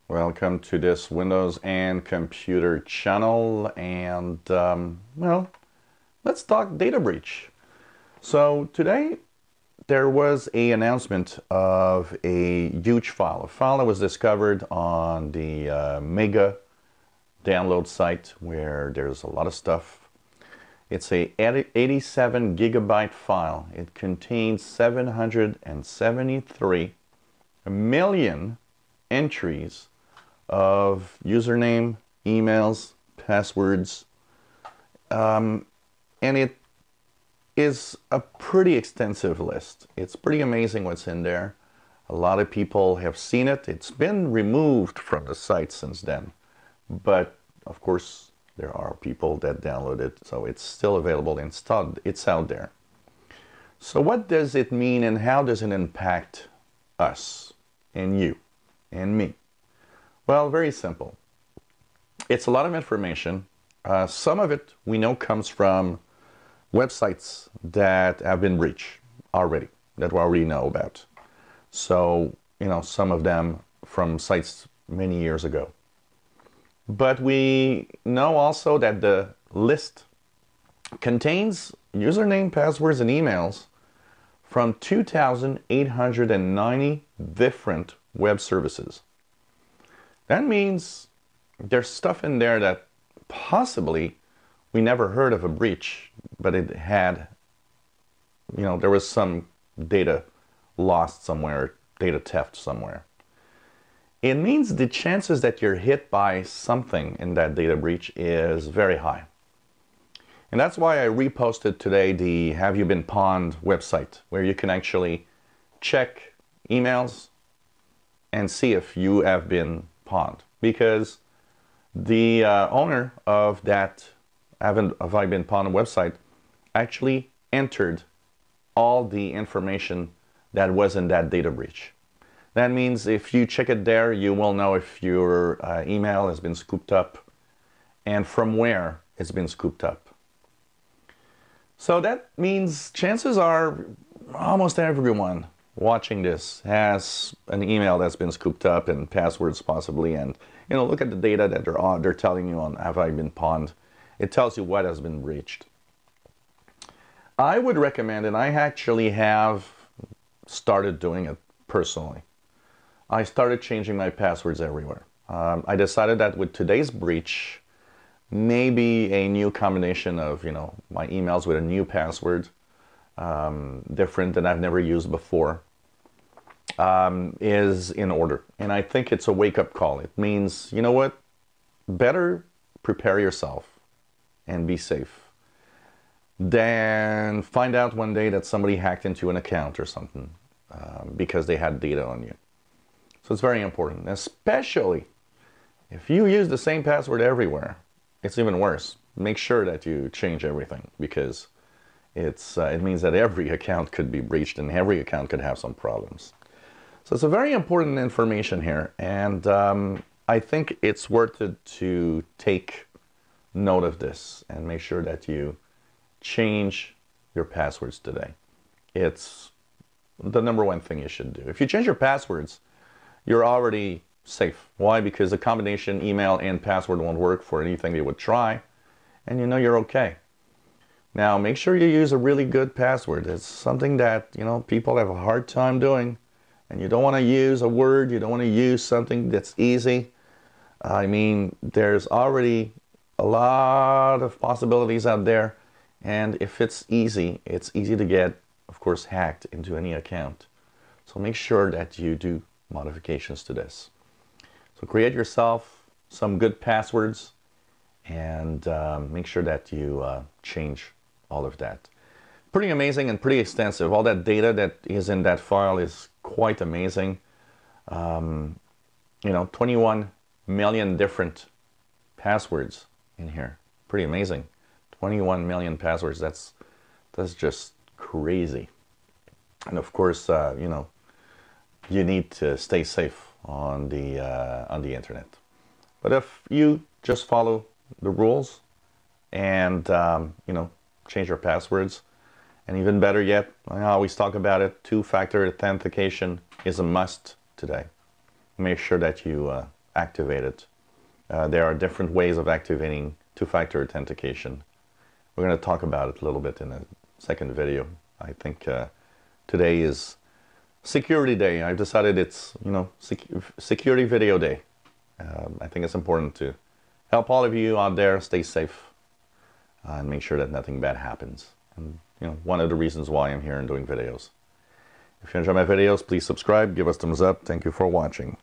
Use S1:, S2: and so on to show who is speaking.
S1: Welcome to this Windows and Computer channel, and well, let's talk data breach. So today there was an announcement of a huge file. A file that was discovered on the Mega download site where there's a lot of stuff. It's a 87 gigabyte file. It contains 773 million entries of username, emails, passwords, and it is a pretty extensive list. It's pretty amazing what's in there. A lot of people have seen it. It's been removed from the site since then, but of course there are people that download it, so it's still available installed. It's out there. So what does it mean, and how does it impact us and you and me? Well, very simple. It's a lot of information. Some of it we know comes from websites that have been breached already, that we already know about. So, some of them from sites many years ago. But we know also that the list contains username, passwords, and emails from 2,890 different web services. That means there's stuff in there that possibly we never heard of a breach, but it had, there was some data lost somewhere, data theft somewhere. It means the chances that you're hit by something in that data breach is very high. And that's why I reposted today the Have You Been Pwned website, where you can actually check emails and see if you have been pwned. Because the owner of that Have I Been Pwned website actually entered all the information that was in that data breach. That means if you check it there, you will know if your email has been scooped up and from where it's been scooped up. So that means chances are almost everyone watching this has an email that's been scooped up and passwords possibly, and look at the data that they're telling you on Have I Been Pwned. It tells you what has been breached. I would recommend, and I actually have started doing it personally, I started changing my passwords everywhere. I decided that with today's breach, maybe a new combination of my emails with a new password, different than I've never used before, is in order. And I think it's a wake-up call. It means, what? Better prepare yourself and be safe than find out one day that somebody hacked into an account or something because they had data on you. So it's very important, especially if you use the same password everywhere. It's even worse. Make sure that you change everything, because it means that every account could be breached and every account could have some problems. So it's a very important information here, and I think it's worth it to take note of this and make sure that you change your passwords today. It's the number one thing you should do. If you change your passwords, you're already safe. Why? Because the combination email and password won't work for anything you would try, and you're okay. Now, make sure you use a really good password. It's something that, people have a hard time doing, and you don't want to use a word, you don't want to use something that's easy. I mean, there's already a lot of possibilities out there, and if it's easy to get, of course, hacked into any account. So make sure that you do modifications to this. So create yourself some good passwords and make sure that you change all of that. Pretty amazing and pretty extensive. All that data that is in that file is quite amazing. 21 million different passwords in here. Pretty amazing. 21 million passwords. That's just crazy. And of course, you need to stay safe on the internet. But if you just follow the rules and change your passwords, and even better yet, I always talk about it, two-factor authentication is a must today. Make sure that you activate it. There are different ways of activating two-factor authentication. We're going to talk about it a little bit in a second video. I think today is Security Day. I've decided it's, Security Video Day. I think it's important to help all of you out there stay safe and make sure that nothing bad happens. And, one of the reasons why I'm here and doing videos. If you enjoy my videos, please subscribe, give us thumbs up. Thank you for watching.